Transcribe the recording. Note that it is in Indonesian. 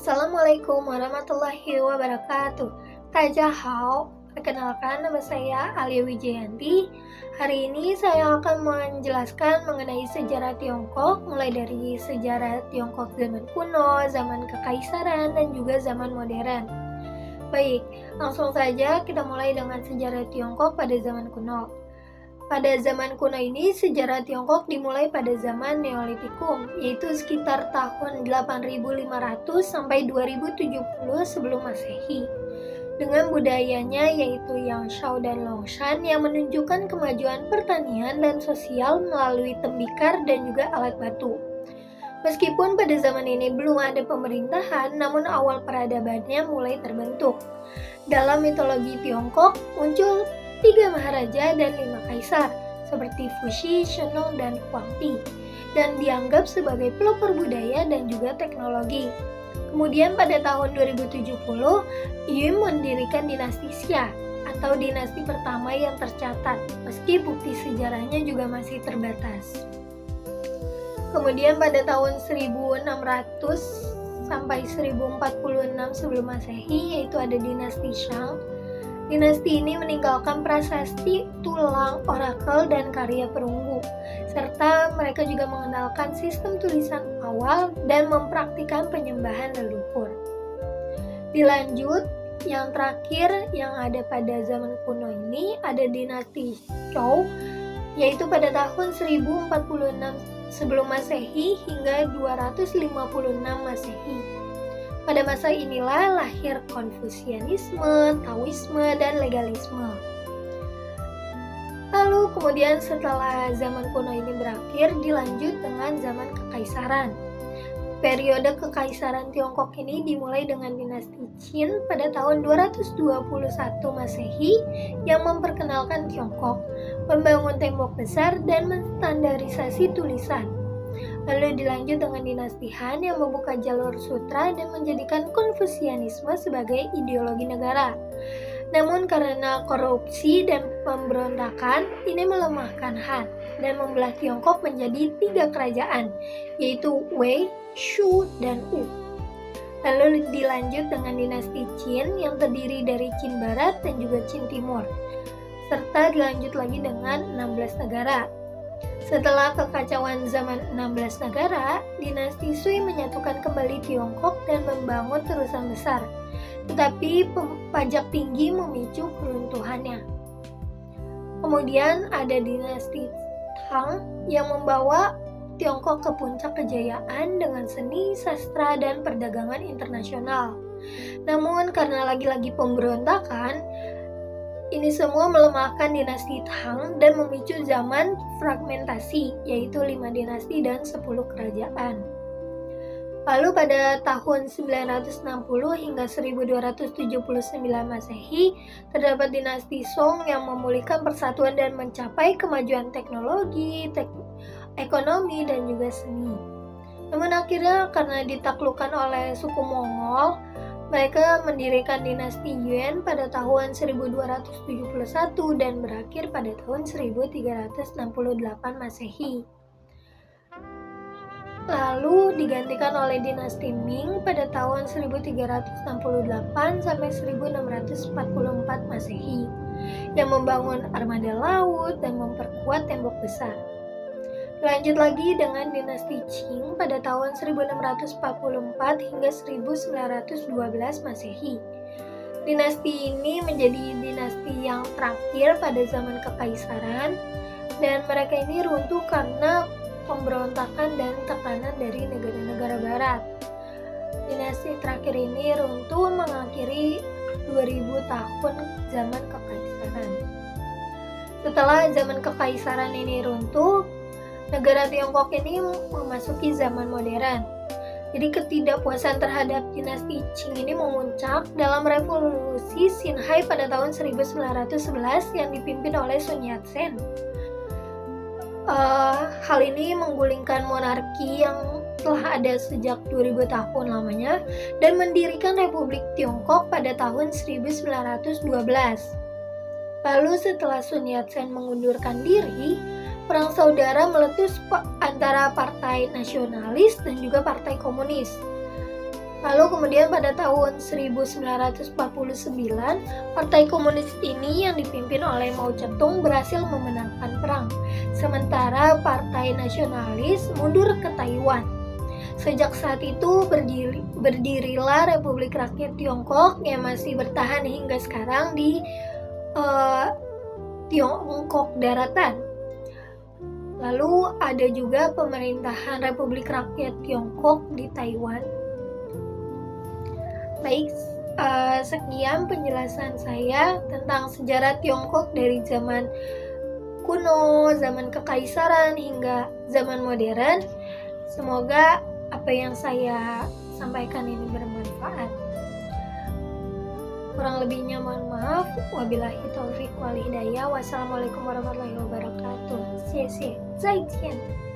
Assalamualaikum warahmatullahi wabarakatuh. Tajahau, perkenalkan nama saya Alia Wijayanti. Hari ini saya akan menjelaskan mengenai sejarah Tiongkok, mulai dari sejarah Tiongkok zaman kuno, zaman kekaisaran, dan juga zaman modern. Baik, langsung saja kita mulai dengan sejarah Tiongkok pada zaman kuno. Pada zaman kuno ini, sejarah Tiongkok dimulai pada zaman Neolitikum, yaitu sekitar tahun 8500 sampai 2070 sebelum Masehi. Dengan budayanya yaitu Yangshao dan Longshan yang menunjukkan kemajuan pertanian dan sosial melalui tembikar dan juga alat batu. Meskipun pada zaman ini belum ada pemerintahan, namun awal peradabannya mulai terbentuk. Dalam mitologi Tiongkok muncul 3 maharaja dan 5 kaisar, seperti Fuxi, Shennong, dan Huangdi, dan dianggap sebagai pelopor budaya dan juga teknologi. Kemudian pada tahun 2070, Yuan mendirikan dinasti Xia, atau dinasti pertama yang tercatat, meski bukti sejarahnya juga masih terbatas. Kemudian pada tahun 1600 sampai 1046 sebelum Masehi, yaitu ada dinasti Shang. Dinasti ini meninggalkan prasasti, tulang, orakel, dan karya perunggu, serta mereka juga mengenalkan sistem tulisan awal dan mempraktikkan penyembahan leluhur. Dilanjut, yang terakhir yang ada pada zaman kuno ini ada dinasti Zhou, yaitu pada tahun 1046 sebelum Masehi hingga 256 Masehi. Pada masa inilah lahir Konfusianisme, Taoisme, dan legalisme. Lalu kemudian setelah zaman kuno ini berakhir, dilanjut dengan zaman kekaisaran. Periode kekaisaran Tiongkok ini dimulai dengan dinasti Qin pada tahun 221 Masehi yang memperkenalkan Tiongkok, membangun tembok besar, dan menstandarisasi tulisan. Lalu dilanjut dengan dinasti Han yang membuka jalur sutra dan menjadikan Konfusianisme sebagai ideologi negara. Namun karena korupsi dan pemberontakan, ini melemahkan Han dan membelah Tiongkok menjadi 3 kerajaan, yaitu Wei, Shu, dan Wu. Lalu dilanjut dengan dinasti Qin yang terdiri dari Qin Barat dan juga Qin Timur, serta dilanjut lagi dengan 16 negara. Setelah kekacauan zaman 16 negara, dinasti Sui menyatukan kembali Tiongkok dan membangun terusan besar. Tetapi pajak tinggi memicu keruntuhannya. Kemudian ada dinasti Tang yang membawa Tiongkok ke puncak kejayaan dengan seni, sastra, dan perdagangan internasional. Namun karena lagi-lagi pemberontakan, ini semua melemahkan dinasti Tang dan memicu zaman fragmentasi, yaitu 5 dinasti dan 10 kerajaan. Lalu pada tahun 960 hingga 1279 Masehi, terdapat dinasti Song yang memulihkan persatuan dan mencapai kemajuan teknologi, ekonomi, dan juga seni. Namun akhirnya karena ditaklukkan oleh suku Mongol, mereka mendirikan dinasti Yuan pada tahun 1271 dan berakhir pada tahun 1368 Masehi. Lalu digantikan oleh dinasti Ming pada tahun 1368 sampai 1644 Masehi yang membangun armada laut dan memperkuat tembok besar. Lanjut lagi dengan dinasti Qing pada tahun 1644 hingga 1912 Masehi. Dinasti ini menjadi dinasti yang terakhir pada zaman kekaisaran dan mereka ini runtuh karena pemberontakan dan tekanan dari negara-negara barat. Dinasti terakhir ini runtuh mengakhiri 2000 tahun zaman kekaisaran. Setelah zaman kekaisaran ini runtuh, negara Tiongkok ini memasuki zaman modern. Jadi ketidakpuasan terhadap dinasti Qing ini memuncak dalam revolusi Xinhai pada tahun 1911 yang dipimpin oleh Sun Yat-sen. Hal ini menggulingkan monarki yang telah ada sejak 2000 tahun lamanya dan mendirikan Republik Tiongkok pada tahun 1912. Lalu setelah Sun Yat-sen mengundurkan diri, perang saudara meletus antara partai nasionalis dan juga partai komunis. Lalu kemudian pada tahun 1949, Partai Komunis ini yang dipimpin oleh Mao Zedong berhasil memenangkan perang. Sementara Partai Nasionalis mundur ke Taiwan. Sejak saat itu berdirilah Republik Rakyat Tiongkok yang masih bertahan hingga sekarang di Tiongkok Daratan. Lalu ada juga pemerintahan Republik Rakyat Tiongkok di Taiwan. Baik, sekian penjelasan saya tentang sejarah Tiongkok dari zaman kuno, zaman kekaisaran hingga zaman modern. Semoga apa yang saya sampaikan ini bermanfaat. Kurang lebihnya mohon maaf. Wabillahi taufiq wal hidayah. Wassalamualaikum warahmatullahi wabarakatuh. 谢谢，再见。